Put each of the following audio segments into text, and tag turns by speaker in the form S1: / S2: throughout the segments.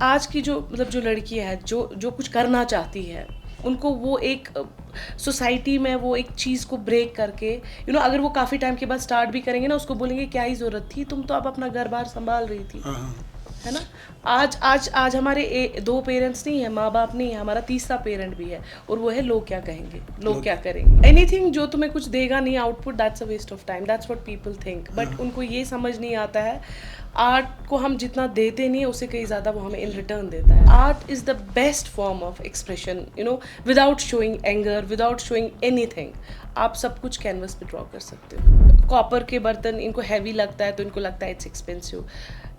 S1: आज की जो मतलब जो लड़की है जो जो कुछ करना चाहती है, उनको वो एक सोसाइटी में वो एक चीज़ को ब्रेक करके अगर वो काफ़ी टाइम के बाद स्टार्ट भी करेंगे ना, उसको बोलेंगे क्या ही ज़रूरत थी, तुम तो अब अपना घर बार संभाल रही थी,
S2: हाँ।
S1: है ना। आज आज आज हमारे दो पेरेंट्स नहीं है, माँ बाप नहीं है, हमारा तीसरा पेरेंट भी है, और वो है लोग क्या कहेंगे, लोग
S2: लोग
S1: क्या करेंगे। एनीथिंग जो तुम्हें कुछ देगा नहीं output, that's a waste of time, that's what people think, but उनको ये समझ नहीं आता है आर्ट को हम जितना देते नहीं है उससे कहीं ज़्यादा वो हमें इन रिटर्न देता है। Art is the best form of expression, without showing anger, without showing anything. आप सब कुछ कैनवस पे ड्रॉ कर सकते हो। कॉपर के बर्तन इनको हैवी लगता है तो इनको लगता है इट्स एक्सपेंसिव।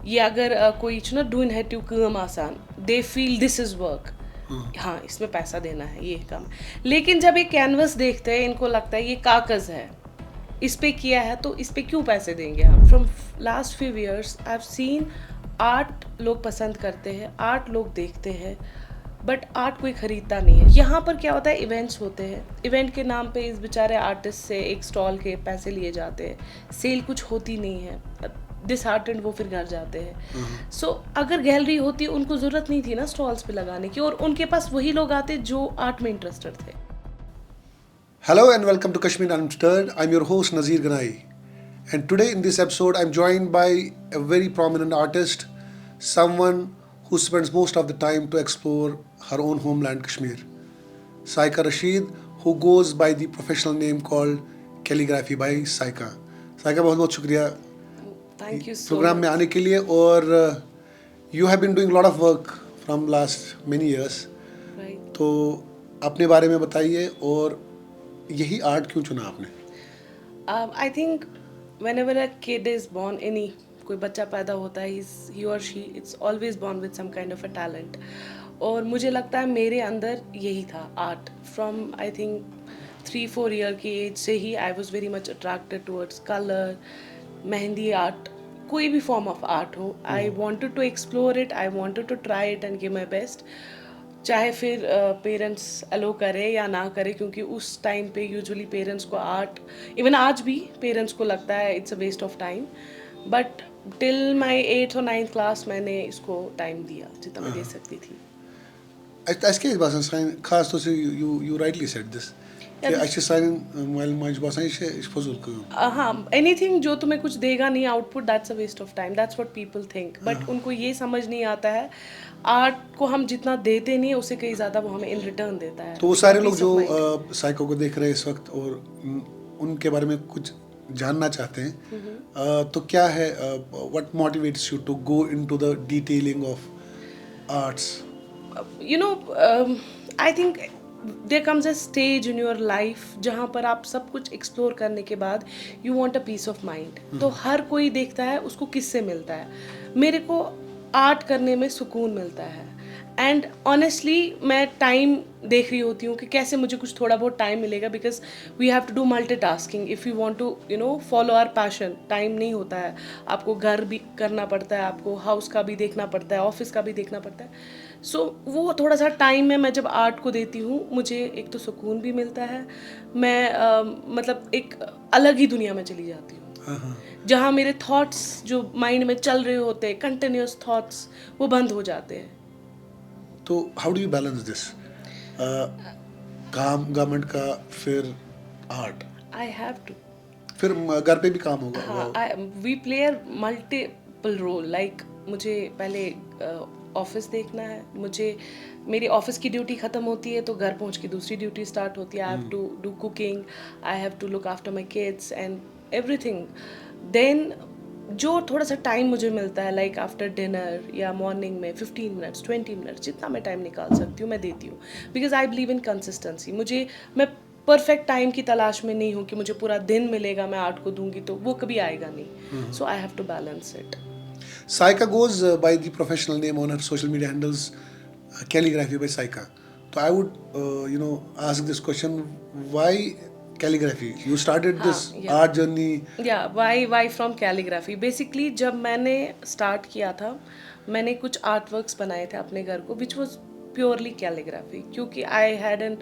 S1: ये अगर कोई डून है ट्यू काम आसान, they feel this is work, हाँ इसमें पैसा देना है, ये काम। लेकिन जब ये कैनवस देखते हैं इनको लगता है ये कागज़ है, इस पे किया है तो इस पे क्यों पैसे देंगे हम। From last few years I have seen art लोग पसंद करते हैं, आर्ट लोग देखते हैं, बट आर्ट कोई ख़रीदता नहीं है। यहाँ पर क्या होता है, इवेंट्स होते हैं, इवेंट के नाम पे इस बेचारे आर्टिस्ट से एक स्टॉल के पैसे लिए जाते हैं, सेल कुछ होती नहीं है, डिसहार्टेंड वो फिर घर जाते हैं। सो अगर गैलरी होती उनको ज़रूरत नहीं थी ना स्टॉल्स पे लगाने की, और उनके पास वही लोग आते जो आर्ट में इंटरेस्टेड थे।
S2: Hello and welcome to Kashmir Unfiltered. I'm your host Nazir Ganai. And today in this episode, I'm joined by a very prominent artist, someone who spends most of the time to explore her own homeland, Kashmir. Saika Rashid, who goes by the professional name called Calligraphy by Saika. Saika, बहुत बहुत शुक्रिया
S1: thank you so
S2: programme में आने के लिए, और you have been doing a lot of work from last many years.
S1: Right.
S2: तो अपने बारे में बताइए, और यही आर्ट क्यों चुना आपने?
S1: I think whenever a kid is born, any कोई बच्चा पैदा होता है, ही और she it's always born with some kind of a talent, और मुझे लगता है मेरे अंदर यही था art. From I think 3-4 year की एज से ही I was very much attracted towards colour, mehndi art, कोई भी फॉर्म ऑफ आर्ट हो, I wanted to explore it, I wanted to try it and give my best. चाहे फिर parents अलो करे या ना करे, क्योंकि उस टाइम पे यूजुअली पेरेंट्स को आर्ट, इवन आज भी पेरेंट्स को लगता है it's a waste of time, but till my 8th और 9th क्लास मैंने इसको टाइम दिया जितना मैं दे सकती थी।
S2: Acho que é bastante खास तौर से you rightly said this कि अच्छे साइन मोबाइल माइज बसाई से एक्सपोजर को।
S1: हाँ, एनीथिंग जो तुम्हें कुछ देगा नहीं output, that's a waste of time, that's what people think, but उनको ये समझ नहीं आता है आर्ट को हम जितना देते नहीं है उससे कहीं ज़्यादा वो हमें इन रिटर्न देता है।
S2: तो वो सारे लोग
S1: पीस
S2: जो
S1: ऑफ माइंड।
S2: साइको को देख रहे हैं इस वक्त और उनके बारे में कुछ जानना चाहते हैं, तो क्या है, what motivates you to go into the detailing of arts?
S1: I think there comes a stage in your life जहाँ पर आप सब कुछ एक्सप्लोर करने के बाद you want a peace of mind. तो हर कोई देखता है उसको किससे मिलता है, मेरे को आर्ट करने में सुकून मिलता है। एंड ऑनेस्टली मैं टाइम देख रही होती हूँ कि कैसे मुझे कुछ थोड़ा बहुत टाइम मिलेगा, because we have to do multitasking if you want to follow our passion. Time नहीं होता है, आपको घर भी करना पड़ता है, आपको हाउस का भी देखना पड़ता है, ऑफिस का भी देखना पड़ता है। सो वो थोड़ा सा टाइम में मैं जब आर्ट को देती हूँ, मुझे एक तो सुकून भी मिलता है, मैं मतलब एक अलग ही दुनिया में चली जाती हूँ, जहाँ मेरे थॉट्स जो माइंड में चल रहे होते हैं, कंटिन्यूस थॉट्स, वो बंद हो जाते हैं।
S2: तो how do you balance this, काम गवर्नमेंट का, फिर आर्ट,
S1: आई हैव टू,
S2: फिर घर पे भी काम होगा?
S1: हाँ, we play a multiple role. Like मुझे पहले ऑफिस देखना है, मुझे मेरी ऑफिस की ड्यूटी ख़त्म होती है तो घर पहुंच के दूसरी ड्यूटी स्टार्ट होती है। I have to do cooking, I have to look after my kids and everything. Then जो थोड़ा सा टाइम मुझे मिलता है, लाइक आफ्टर डिनर या मॉर्निंग में 15 मिनट्स 20 मिनट्स जितना मैं टाइम निकाल सकती हूँ मैं देती हूँ, because I believe in consistency. मैं परफेक्ट टाइम की तलाश में नहीं हूँ कि मुझे पूरा दिन मिलेगा मैं आर्ट को दूंगी, तो वो कभी आएगा नहीं। So I have to balance it.
S2: Saika goes by the professional name on her social media handles, Calligraphy by Saika. So I would, ask this question: why calligraphy? You started this
S1: yeah.
S2: art journey.
S1: या Y from calligraphy. Basically जब मैंने start किया था, मैंने कुछ art works बनाए थे अपने घर को, विच वॉज प्योरली कैलीग्राफी, क्योंकि I had an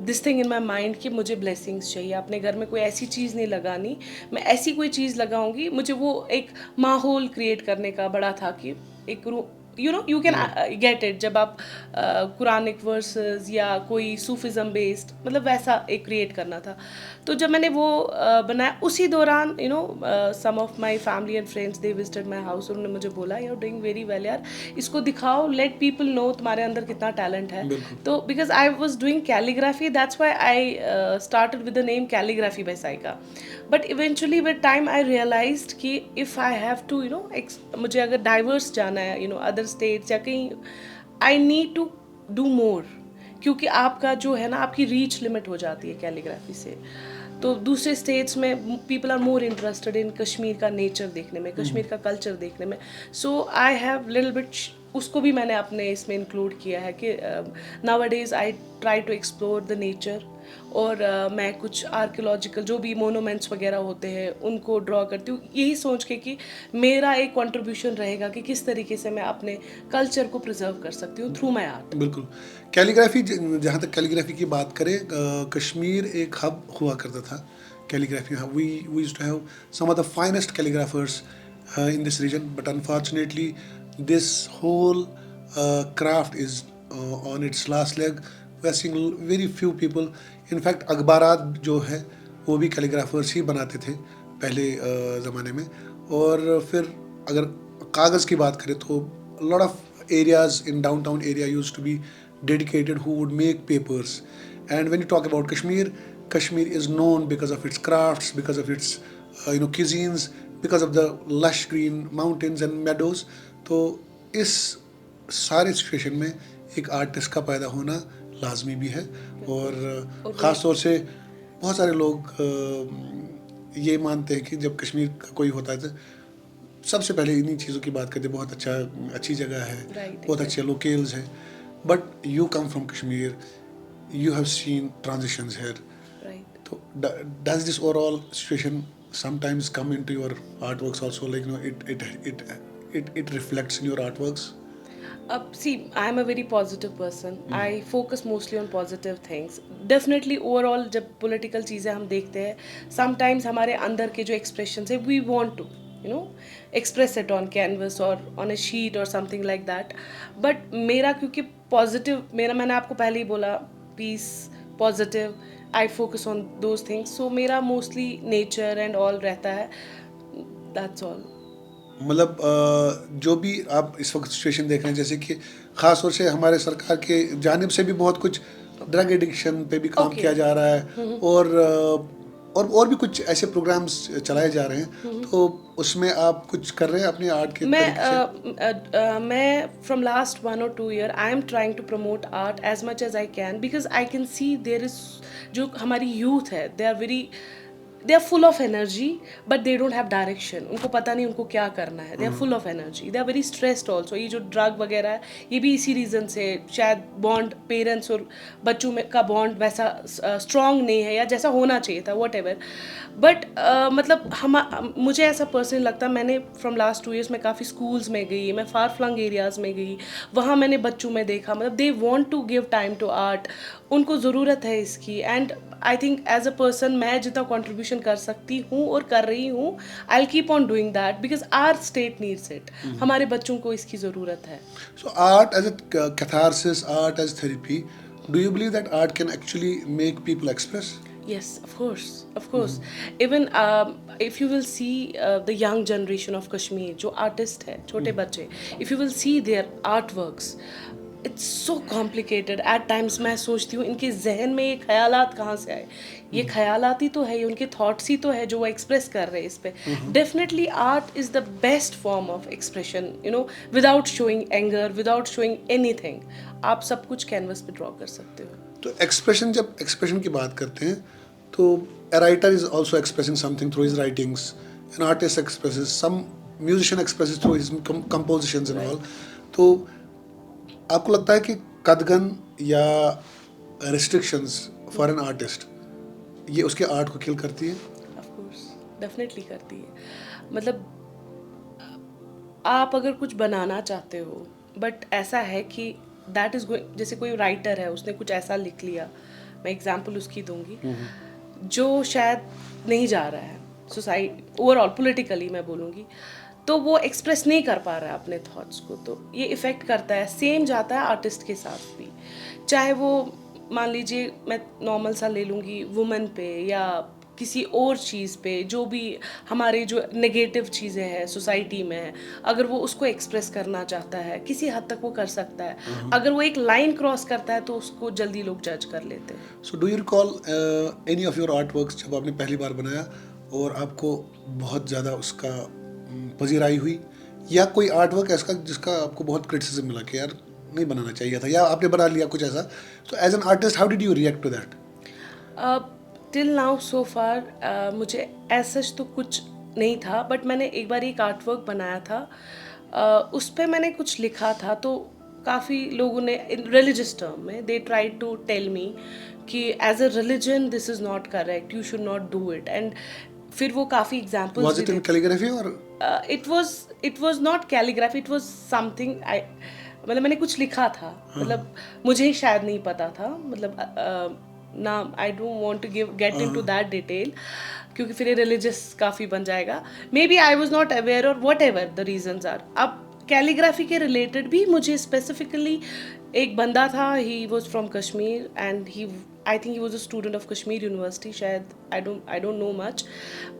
S1: this thing in my mind कि मुझे ब्लेसिंग्स चाहिए अपने घर में, कोई ऐसी चीज़ नहीं लगानी, मैं ऐसी कोई चीज़ लगाऊंगी, मुझे वो एक माहौल क्रिएट करने का बड़ा था कि एक you know you can get it जब आप कुरानिक वर्सेस या कोई सूफिज़म बेस्ड मतलब वैसा एक क्रिएट करना था। तो जब मैंने वो बनाया उसी दौरान you know some of my family and friends they visited my house, उन्होंने मुझे बोला you are doing very well यार, इसको दिखाओ, लेट पीपल नो तुम्हारे अंदर कितना टैलेंट है। तो because I was doing calligraphy, that's why I started with the name calligraphy by Saika. But eventually with time I realized कि if I have to you know मुझे अगर डाइवर्स जाना है यू नो अदर स्टेट्स या कहीं, I need to do more, क्योंकि आपका जो है ना आपकी रीच लिमिट हो जाती है कैलीग्राफी से। तो दूसरे स्टेट्स में people are more interested in Kashmir का नेचर देखने में, कश्मीर का कल्चर देखने में। So I have little bit, उसको भी मैंने अपने इसमें इंक्लूड किया है कि nowadays I try to explore the nature. और मैं कुछ आर्कियोलॉजिकल जो भी मोनूमेंट्स वगैरह होते हैं उनको ड्रॉ करती हूँ, यही सोच के कि मेरा एक कंट्रीब्यूशन रहेगा कि किस तरीके से मैं अपने कल्चर को प्रिजर्व कर सकती हूँ थ्रू माई आर्ट।
S2: बिल्कुल। कैलीग्राफी, जहाँ तक कैलीग्राफी की बात करें, कश्मीर एक हब हुआ करता था calligraphy. We used to have some of the finest calligraphers in this region, but unfortunately this whole craft is on its last leg. We are seeing very few people. In fact अखबारात जो है वो भी calligraphers ही बनाते थे पहले ज़माने में। और फिर अगर कागज़ की बात करें तो lot of areas in downtown area used to be dedicated who would make papers. And when you talk about Kashmir, Kashmir is known because of its crafts, because of its cuisines, because of the lush green mountains and meadows. तो इस सारे situation में एक artist का पैदा होना लाजमी भी है। और ख़ास तौर से बहुत सारे लोग ये मानते हैं कि जब कश्मीर का कोई होता है तो सबसे पहले इन्हीं चीज़ों की बात करते हैं, बहुत अच्छी जगह है, बहुत अच्छे लोकेल्स हैं। But you come from Kashmir, you have seen transitions here, तो does this overall situation sometimes come into your artworks also, like it reflects in your artworks?
S1: See, I am a very positive person. I focus mostly on positive things. Definitely overall जब political चीज़ें हम देखते हैं, sometimes हमारे अंदर के जो expressions है, we want to express it on canvas or on a sheet or something like that. But मेरा क्योंकि positive, मैंने आपको पहले ही बोला peace, positive, I focus on those things. So मेरा mostly nature and all रहता है. That's all.
S2: मतलब जो भी आप इस वक्त सिचुएशन देख रहे हैं, जैसे कि ख़ास तौर से हमारे सरकार के जानिब से भी बहुत कुछ ड्रग एडिक्शन पे भी काम किया जा रहा है, और भी कुछ ऐसे प्रोग्राम्स चलाए जा रहे हैं। तो उसमें आप कुछ कर रहे हैं अपनी आर्ट के
S1: मैं from last 1 or 2 year I am trying to promote art as much as I can, because I can see there is, जो हमारी यूथ है they are full of energy but they don't have direction. उनको पता नहीं उनको क्या करना है। They are full of energy, they are very stressed also. ये जो ड्रग वगैरह है ये भी इसी रीज़न से, शायद बॉन्ड पेरेंट्स और बच्चों में का बॉन्ड वैसा स्ट्रॉन्ग नहीं है या जैसा होना चाहिए था, वॉट एवर। बट मतलब मुझे ऐसा पर्सनली लगता है, मैंने फ्रॉम लास्ट 2 years में काफ़ी स्कूल्स में गई, मैं फार फ्लंग एरियाज़ में गई, वहाँ मैंने बच्चों में देखा, मतलब they want to give time to art, उनको ज़रूरत है इसकी। And I think as a person मैं जितना कंट्रीब्यूशन कर सकती हूँ और कर रही हूँ, I will keep on doing that because our state needs it. हमारे बच्चों को इसकी ज़रूरत है।
S2: So art as a catharsis, art as therapy, do you believe that art can actually make people express?
S1: Yes, of course. Even if you will see the young generation of Kashmir, जो artist है, छोटे बच्चे, if you will see their artworks, it's so complicated. At times मैं सोचती हूँ इनके जहन में ये ख्यालात कहाँ से आए। ये ख्यालात ही तो है, ये उनके थॉट्स ही तो है जो वो एक्सप्रेस कर रहे हैं इस पे। Definitely art is the best form of expression, without showing anger, without showing anything. आप सब कुछ कैनवस पे ड्रॉ कर सकते हो।
S2: तो जब एक्सप्रेशन की बात करते हैं तो a writer is also expressing something through his writings, an artist expresses, some musician expresses through his compositions and all. तो आपको लगता है कि कदगन या restrictions for an artist ये उसके आर्ट को किल करती है?
S1: Of course, definitely करती है। मतलब आप अगर कुछ बनाना चाहते हो बट ऐसा है कि दैट इज़ गोइंग, जैसे कोई राइटर है उसने कुछ ऐसा लिख लिया, मैं एग्जांपल उसकी दूंगी, जो शायद नहीं जा रहा है सोसाइटी ओवरऑल, पॉलिटिकली मैं बोलूँगी, तो वो एक्सप्रेस नहीं कर पा रहा है अपने थॉट्स को, तो ये इफ़ेक्ट करता है। सेम जाता है आर्टिस्ट के साथ भी, चाहे वो मान लीजिए मैं नॉर्मल सा ले लूँगी वुमेन पे या किसी और चीज़ पे, जो भी हमारे जो नेगेटिव चीज़ें हैं सोसाइटी में है, अगर वो उसको एक्सप्रेस करना चाहता है किसी हद तक वो कर सकता है। अगर वो एक लाइन क्रॉस करता है तो उसको जल्दी लोग जज कर लेते हैं।
S2: So do you recall any of your art works जब आपने पहली बार बनाया और आपको बहुत ज़्यादा उसका पजीराई हुई, या कोई आर्ट वर्क ऐसा जिसका आपको बहुत क्रिटिसिज्म मिला कि यार नहीं बनाना चाहिए था, या आपने बना लिया कुछ ऐसा? So as an artist how did you react to that?
S1: Till now so far मुझे ऐसा तो कुछ नहीं था, बट मैंने एक बार एक आर्ट वर्क बनाया था। उस पर मैंने कुछ लिखा था, तो काफ़ी लोगों ने रिलीजियस टर्म में they try to tell me कि as a religion this is not correct, you should not do it. And फिर वो काफ़ी examples
S2: was it in calligraphy और
S1: it was not calligraphy, it was something I, मतलब मैंने कुछ लिखा था, मतलब मुझे ही शायद नहीं पता था, मतलब ना I don't want to get into that detail, क्योंकि फिर ये रिलीजियस काफ़ी बन जाएगा। Maybe I was not aware और whatever the reasons are. अब कैलीग्राफी के रिलेटेड भी मुझे स्पेसिफिकली एक बंदा था, he was from Kashmir and he I think he was a student of Kashmir university, शायद I don't know much,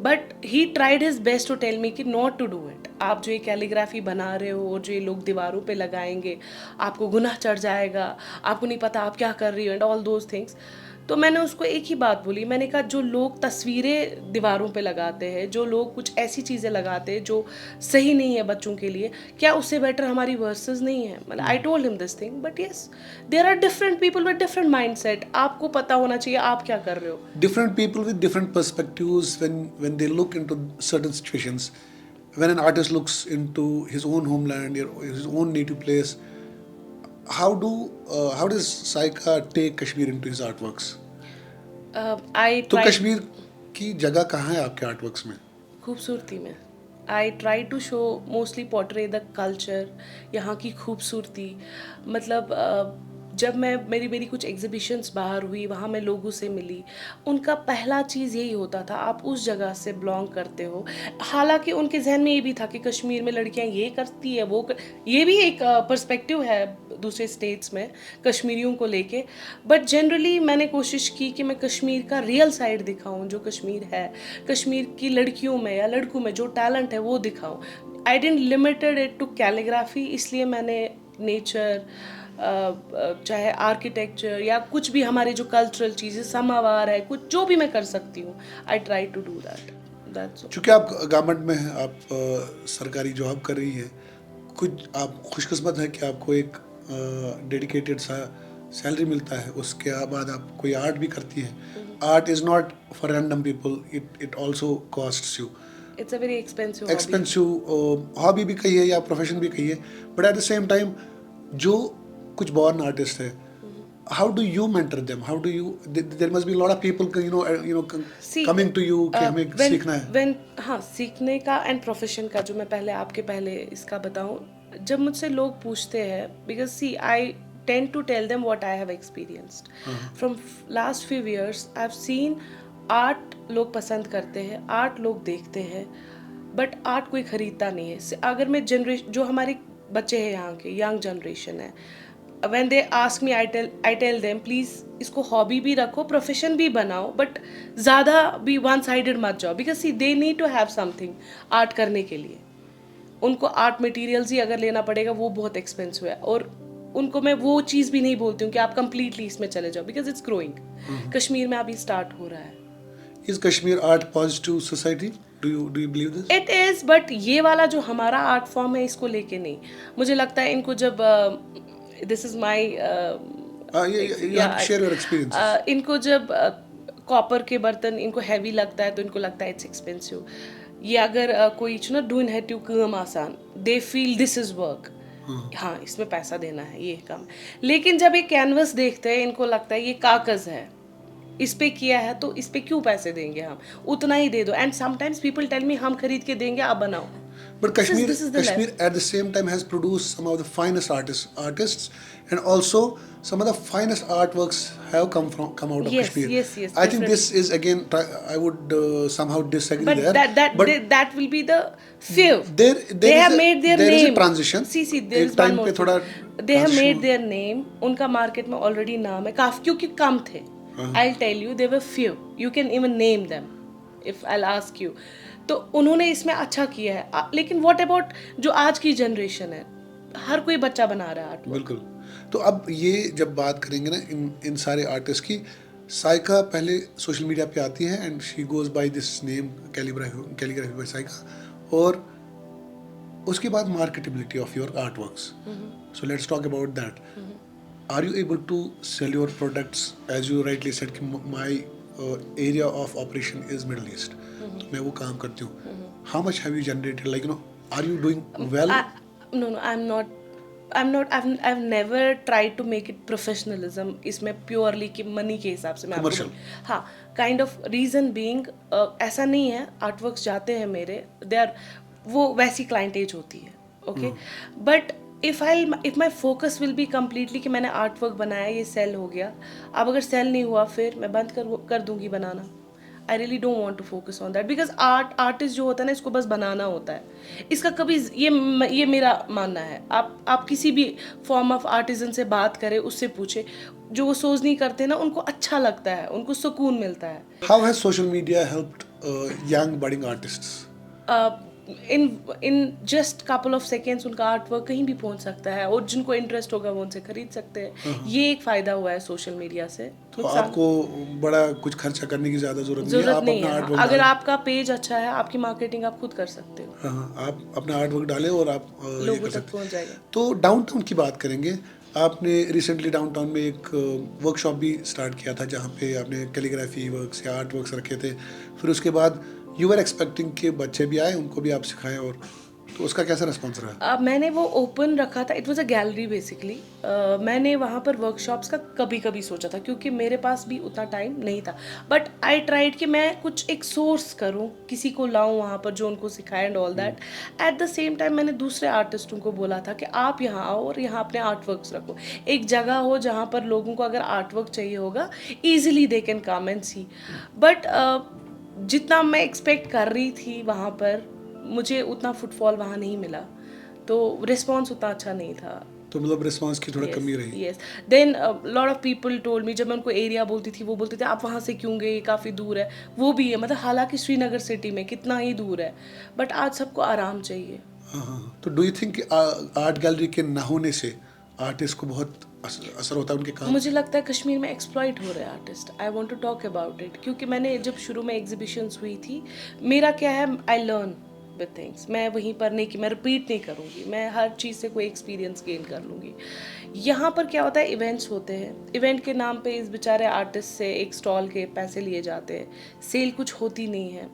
S1: but he tried his best to tell me कि not to do it. आप जो ये कैलीग्राफी बना रहे हो और जो ये लोग दीवारों पे लगाएंगे, आपको गुनाह चढ़ जाएगा, आपको नहीं पता आप क्या कर रही हो एंड ऑल दोज थिंग्स। तो मैंने उसको एक ही बात बोली, मैंने कहा जो लोग तस्वीरें दीवारों पे लगाते हैं, जो लोग कुछ ऐसी चीज़ें लगाते हैं जो सही नहीं है बच्चों के लिए, क्या उससे बेटर हमारी वर्सेस नहीं है? मतलब I told him this thing, but yes there are different people with different mindset. आपको पता होना चाहिए आप क्या कर रहे हो।
S2: different people with different perspectives when they look into certain situations? When an artist looks into his own homeland or his own native place, how does Saika take Kashmir into his artworks?
S1: आई
S2: तो कश्मीर की जगह कहाँ है आपके artworks में?
S1: खूबसूरती में। I try to show mostly portray the culture, यहाँ की खूबसूरती। मतलब जब मेरी कुछ एग्जिबिशंस बाहर हुई, वहाँ मैं लोगों से मिली, उनका पहला चीज़ यही होता था आप उस जगह से बिलोंग करते हो। हालांकि उनके जहन में ये भी था कि कश्मीर में लड़कियाँ ये करती है ये भी एक पर्सपेक्टिव है दूसरे स्टेट्स में कश्मीरियों को लेके, बट जनरली मैंने कोशिश की कि मैं कश्मीर का रियल साइड दिखाऊं, जो कश्मीर है, कश्मीर की लड़कियों में या लड़कों में जो टैलेंट है वो दिखाऊं। I didn't limited it to calligraphy, इसलिए मैंने नेचर, चाहे आर्किटेक्चर या कुछ भी हमारे जो कल्चरल चीज़ें, समावार है, कुछ जो भी मैं कर सकती हूँ, I try to do that.
S2: चूँकि आप गवर्नमेंट में हैं, आप सरकारी जॉब कर रही हैं, कुछ आप खुशकिस्मत हैं कि आपको एक डेडिकेटेड सा सैलरी मिलता है, उसके बाद आप कोई आर्ट भी करती हैं। Art is not for random people, it also costs you.
S1: It's a very expensive
S2: hobby भी कहिए या प्रोफेशन भी कहिए, but at the same time जो कुछ बॉर्न आर्टिस्ट है, how do you mentor them? How do you, there must be a lot of people coming to you कि हमें सीखना है।
S1: हाँ, सीखने का एंड प्रोफेशन का, जो मैं पहले इसका बताऊं, जब मुझसे लोग पूछते हैं, because see I tend to tell them what I have experienced from last few years. I have seen art लोग पसंद करते हैं, आर्ट लोग देखते हैं, बट आर्ट कोई खरीदता नहीं है। अगर मैं जो हमारे बच्चे हैं यहाँ के, यंग जनरेशन है, when they ask me, I tell them please इसको हॉबी भी रखो, प्रोफेशन भी बनाओ, बट ज़्यादा भी वन साइडेड मत जाओ, because see they need to have something art करने के लिए। उनको आर्ट मटेरियल्स ही अगर लेना पड़ेगा वो बहुत एक्सपेंसिव है, और उनको मैं वो चीज़ भी नहीं बोलती हूँ कि आप कंप्लीटली इसमें चले जाओ, बिकॉज इट्स ग्रोइंग। कश्मीर में अभी स्टार्ट हो रहा है।
S2: Is Kashmir art positive society? Do you believe this?
S1: It is, but ये वाला जो हमारा आर्ट फॉर्म है इसको लेके नहीं। मुझे लगता है इनको जब this is my
S2: share your experience.
S1: इनको जब कॉपर के बर्तन इनको हैवी लगता है तो इनको लगता है इट्स एक्सपेंसिव। ये अगर कोई ना डून है ट्यू काम आसान, they feel this is work, हाँ इसमें पैसा देना है, ये काम। लेकिन जब ये कैनवस देखते हैं इनको लगता है ये कागज़ है, इस पे किया है तो इस पे क्यों पैसे देंगे, हम उतना ही दे दो। And sometimes people tell me हम खरीद के देंगे, आप बनाओ।
S2: But
S1: this is the
S2: Kashmir
S1: left.
S2: at the same time has produced some of the finest artists, and also some of the finest artworks have come out of
S1: Yes,
S2: Kashmir.
S1: yes, yes,
S2: I think this
S1: definitely.
S2: is again. I would somehow disagree
S1: But
S2: there. But
S1: that will be the few.
S2: there
S1: They
S2: is
S1: have made their
S2: there is a
S1: name.
S2: transition.
S1: See, there
S2: एक
S1: is one
S2: time
S1: more
S2: पे
S1: thing.
S2: थोड़ा
S1: They have
S2: transition
S1: made their name. उनका market में already नाम है काफी, क्योंकि कम थे. I'll tell you, they were few. You can even name them if I'll ask you. तो उन्होंने इसमें अच्छा किया है. लेकिन what about जो आज की जनरेशन है, हर कोई बच्चा बना रहा है आर्ट.
S2: बिल्कुल. तो अब ये जब बात करेंगे ना इन सारे आर्टिस्ट की, साइका पहले सोशल मीडिया पे आती है and she goes by this name calligraphy by Saika, और उसके बाद marketability of your art works. So let's talk about that. Are you able to sell your products as you rightly said कि my area of operation is middle east, मैं वो काम करती हूँ. How much have you generated, like are you doing well?
S1: No, I'm not. I've never tried to make it professionalism. इसमें purely कि money के हिसाब से मैं आपको
S2: Commercial.
S1: हाँ, kind of reason being ऐसा नहीं है. Artworks जाते हैं मेरे, they are वो वैसी clientage होती है, okay? But if my focus will be completely कि मैंने artwork बनाया, ये sell हो गया, अब अगर sell नहीं हुआ फिर मैं बंद कर दूंगी बनाना. I really don't want to focus on that because artist जो होता है ना, इसको बस बनाना होता है. इसका कभी ये मेरा मानना है. आप किसी भी फॉर्म ऑफ आर्टिजन से बात करें, उससे पूछे, जो वो सोच नहीं करते ना, उनको अच्छा लगता है, उनको सुकून मिलता है.
S2: How has social media helped young budding artists?
S1: In just couple of seconds उनका आर्ट वर्क कहीं भी पहुंच सकता है, और जिनको इंटरेस्ट होगा वो उनसे खरीद सकते हैं. ये एक फायदा हुआ है सोशल मीडिया से.
S2: तो आपको बड़ा कुछ खर्चा करने की ज़्यादा ज़रूरत नहीं है. आप
S1: नहीं
S2: अपना
S1: है.
S2: आर्टवर्क
S1: अगर आपका पेज अच्छा है, आपकी मार्केटिंग आप खुद कर सकते हो.
S2: हाँ, आप अपना आर्टवर्क डालें और आप ये
S1: लोगों
S2: कर
S1: तक
S2: सकते
S1: पहुंच जाएगा.
S2: हैं. तो डाउनटाउन की बात करेंगे. आपने रिसेंटली डाउनटाउन में एक वर्कशॉप भी स्टार्ट किया था जहाँ पे आपने कैलीग्राफी वर्क्स या आर्ट वर्क्स रखे थे. फिर उसके बाद यू आर एक्सपेक्टिंग कि बच्चे भी आए, उनको भी आप सिखाएं, और तो उसका कैसा रिस्पॉन्स रहा?
S1: मैंने वो ओपन रखा था. It was a gallery basically. मैंने वहाँ पर वर्कशॉप्स का कभी सोचा था, क्योंकि मेरे पास भी उतना टाइम नहीं था. बट आई ट्राइड कि मैं कुछ एक सोर्स करूँ, किसी को लाऊं वहाँ पर जो उनको सिखाए and all that. At the same time मैंने दूसरे आर्टिस्टों को बोला था कि आप यहाँ आओ और यहाँ अपने आर्ट वर्क्स रखो. एक जगह हो जहाँ पर लोगों को अगर आर्ट वर्क चाहिए होगा, easily they can come and see. But जितना मैं एक्सपेक्ट कर रही थी वहाँ पर, मुझे उतना फुटफॉल वहाँ नहीं मिला, तो रिस्पॉन्स उतना अच्छा नहीं था.
S2: तो मतलब रिस्पॉन्स की थोड़ा कमी रही.
S1: Yes. Then lot of people told me, जब मैं उनको एरिया बोलती थी, वो बोलते थे आप वहाँ से क्यों गए, काफ़ी दूर है. वो भी है, मतलब हालांकि श्रीनगर सिटी में कितना ही दूर है, बट आज सबको आराम चाहिए.
S2: हाँ. तो do you think art gallery के ना होने से आर्टिस्ट को बहुत असर होता है उनके काम?
S1: मुझे लगता है कश्मीर में एक्सप्लॉइट हो रहे हैं artist. I want to talk about it, क्योंकि मैंने जब शुरू में एग्जीबिशंस हुई थी, मेरा क्या है, आई लर्न विद थिंग्स. मैं वहीं पर नहीं कि मैं रिपीट नहीं करूँगी, मैं हर चीज़ से कोई एक्सपीरियंस गेन कर लूँगी. यहाँ पर क्या होता है, इवेंट्स होते हैं, इवेंट के नाम पे इस बेचारे आर्टिस्ट से एक स्टॉल के पैसे लिए जाते हैं, सेल कुछ होती नहीं है,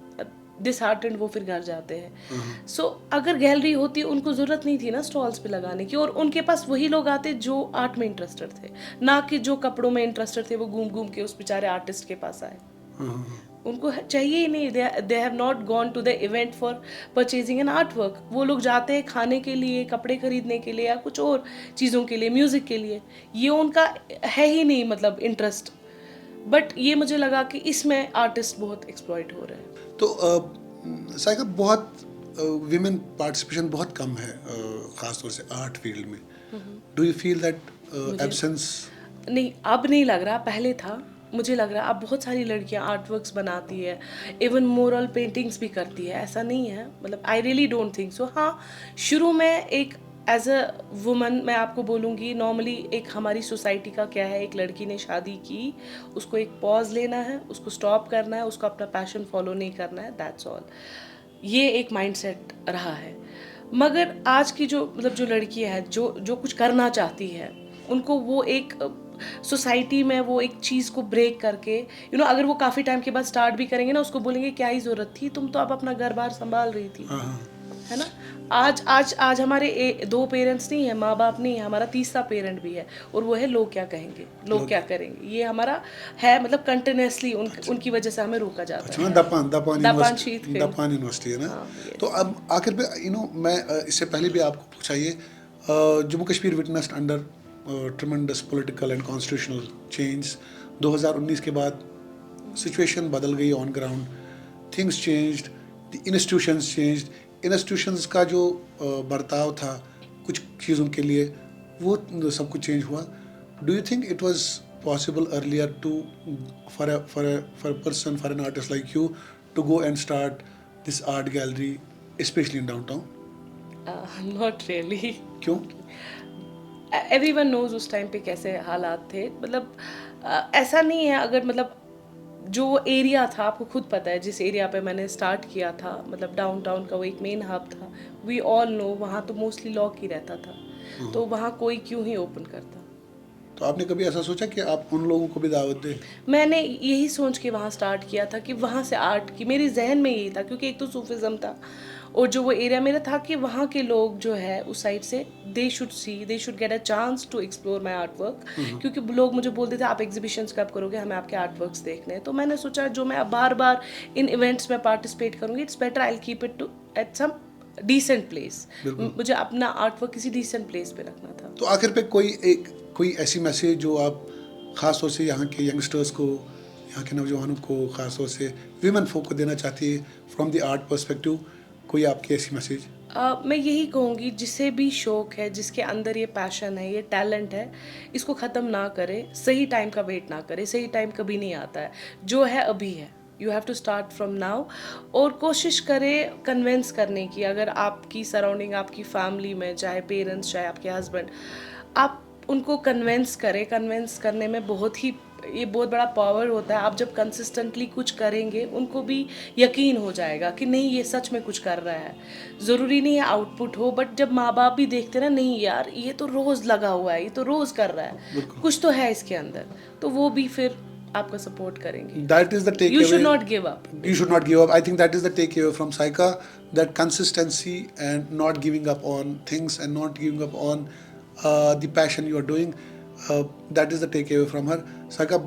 S1: डिसहार्टेंड वो फिर घर जाते हैं. सो अगर गैलरी होती, उनको ज़रूरत नहीं थी ना स्टॉल्स पे लगाने की, और उनके पास वही लोग आते जो आर्ट में इंटरेस्टेड थे, ना कि जो कपड़ों में इंटरेस्टेड थे. वो घूम के उस बेचारे आर्टिस्ट के पास आए. उनको चाहिए ही नहीं. They have not gone to the event for purchasing an art work. वो लोग जाते हैं खाने के लिए, कपड़े खरीदने के लिए, या कुछ और चीज़ों के लिए, म्यूज़िक के लिए. ये उनका है ही नहीं, मतलब इंटरेस्ट. बट ये मुझे लगा कि इसमें आर्टिस्ट बहुत एक्सप्लॉइट हो रहे हैं.
S2: तो साइका, बहुत विमेन पार्टिसिपेशन बहुत कम है, ख़ासतौर से आर्ट फील्ड में. Do you feel that absence?
S1: नहीं, अब नहीं लग रहा, पहले था. मुझे लग रहा है अब बहुत सारी लड़कियां आर्टवर्क्स बनाती है, इवन मोरल पेंटिंग्स भी करती है. ऐसा नहीं है, मतलब I really don't think so. हाँ, शुरू में एक एज अ वुमन मैं आपको बोलूँगी, नॉर्मली एक हमारी सोसाइटी का क्या है, एक लड़की ने शादी की, उसको एक पॉज लेना है, उसको स्टॉप करना है, उसको अपना पैशन फॉलो नहीं करना है, दैट्स ऑल. ये एक माइंडसेट रहा है. मगर आज की जो लड़कियाँ हैं, जो कुछ करना चाहती है, उनको वो एक सोसाइटी में वो एक चीज़ को ब्रेक करके, अगर वो काफ़ी टाइम के बाद स्टार्ट भी करेंगे ना, उसको बोलेंगे क्या ही ज़रूरत थी, तुम तो अब अपना घर बार संभाल रही थी. है ना। आज आज आज हमारे दो पेरेंट्स नहीं है, माँ बाप नहीं है, हमारा तीसरा पेरेंट भी है, और वो है लोग क्या कहेंगे, लोग क्या करेंगे। ये हमारा है, मतलब कंटिन्यूसली उनकी वजह से हमें रोका जाता
S2: अच्छा,
S1: है।
S2: दपान दपान
S1: दपान शीत
S2: यूनिवर्सिटी,
S1: फिल्म।
S2: दपान यूनिवर्सिटी है ना।
S1: हाँ, yes.
S2: तो अब आखिर पे मैं इससे पहले भी आपको पूछा, ये Jammu Kashmir witnessed under tremendous political and constitutional change. 2019 के बाद सिचुएशन बदल गई on ground, things changed, the institutions changed. Institutions का जो बर्ताव था कुछ चीज़ों के लिए, वो सब कुछ चेंज हुआ। Do you think it was possible earlier to for a person, for an artist like you, to go and start this art gallery, especially in downtown?
S1: Not really.
S2: क्यों?
S1: एवरीवन नोज उस time पे कैसे हालात थे, मतलब ऐसा नहीं है। अगर मतलब जो एरिया था, आपको खुद पता है जिस एरिया पे मैंने स्टार्ट किया था, मतलब डाउनटाउन का वो एक मेन हब था, वी ऑल नो, वहाँ तो मोस्टली लॉक ही रहता था, तो वहाँ कोई क्यों ही ओपन करता।
S2: तो आपने कभी ऐसा सोचा कि आप उन लोगों को भी दावत दें?
S1: मैंने यही सोच के वहाँ स्टार्ट किया था कि वहाँ से आर्ट की, मेरे जहन में यही था, क्योंकि एक तो सूफिज़म था, और जो वो एरिया मेरा था कि वहाँ के लोग जो है उस साइड से they should get a chance to explore my art work. क्योंकि लोग मुझे बोलते थे आप एग्जीबिशंस कब करोगे, हमें आपके आर्ट वर्क्स देखने हैं। तो मैंने सोचा जो मैं अब बार बार इन इवेंट्स में पार्टिसिपेट करूँगी, it's better I keep it to at some decent place. मुझे अपना आर्ट वर्क किसी डिसेंट प्लेस पे रखना था।
S2: तो आखिर पे कोई ऐसी मैसेज जो आप ख़ास तौर से यहाँ के यंगस्टर्स को, यहाँ के नौजवानों को, ख़ास तौर से विमेन folk को देना चाहती है फ्रॉम द आर्ट पर्सपेक्टिव, कोई आपकी ऐसी मैसेज?
S1: मैं यही कहूँगी, जिसे भी शौक है, जिसके अंदर ये पैशन है, ये टैलेंट है, इसको ख़त्म ना करे, सही टाइम का वेट ना करे। सही टाइम कभी नहीं आता है, जो है अभी है। You have to start from now, और कोशिश करें कन्विंस करने की। अगर आपकी सराउंडिंग, आपकी फैमिली में, चाहे पेरेंट्स, चाहे आपके हस्बैंड, आप उनको कन्विंस करें। कन्विंस करने में ये बहुत बड़ा पावर होता है। आप जब कंसिस्टेंटली कुछ करेंगे, उनको भी यकीन हो जाएगा कि नहीं ये सच में कुछ कर रहा है। ज़रूरी नहीं है आउटपुट हो, बट जब माँ बाप भी देखते हैं ना, नहीं यार ये तो रोज़ लगा हुआ है, ये तो रोज़ कर रहा है, कुछ तो है इसके अंदर, तो वो भी फिर आपका सपोर्ट करेंगे।
S2: That is the takeaway.
S1: You should not give up.
S2: You should not give up. I think that is the takeaway from Saika, that consistency and not giving up on things and not giving up on the passion you are doing. That is the takeaway from her. Saika,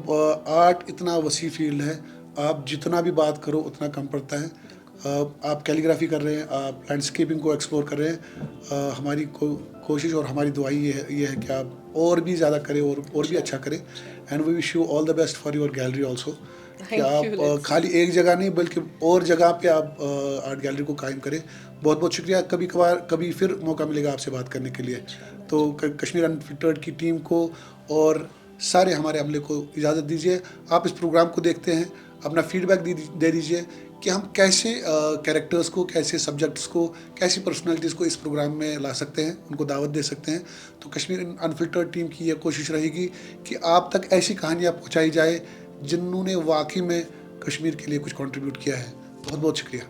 S2: art इतना वसी field है, आप जितना भी बात करो उतना कम पड़ता है। आप कैलीग्राफी कर रहे हैं, आप लैंडस्केपिंग को एक्सप्लोर कर रहे हैं। हमारी कोशिश और हमारी दुआई ये है कि आप और भी ज़्यादा करें और भी अच्छा करें। And we wish you all the best for your gallery also, कि आप खाली एक जगह नहीं बल्कि और जगह पे आप आर्ट गैलरी को कायम करें। बहुत बहुत शुक्रिया। कभी फिर मौका मिलेगा आपसे बात करने के लिए। तो कश्मीर अनफिल्टर्ड की टीम को और सारे हमारे अमले को इजाज़त दीजिए। आप इस प्रोग्राम को देखते हैं, अपना फीडबैक दे दीजिए कि हम कैसे कैरेक्टर्स को, कैसे सब्जेक्ट्स को, कैसी पर्सनालिटीज़ को इस प्रोग्राम में ला सकते हैं, उनको दावत दे सकते हैं। तो कश्मीर अनफिल्टर्ड टीम की यह कोशिश रहेगी कि आप तक ऐसी कहानियाँ पहुँचाई जाए जिन्होंने वाकई में कश्मीर के लिए कुछ कंट्रीब्यूट किया है। बहुत बहुत शुक्रिया।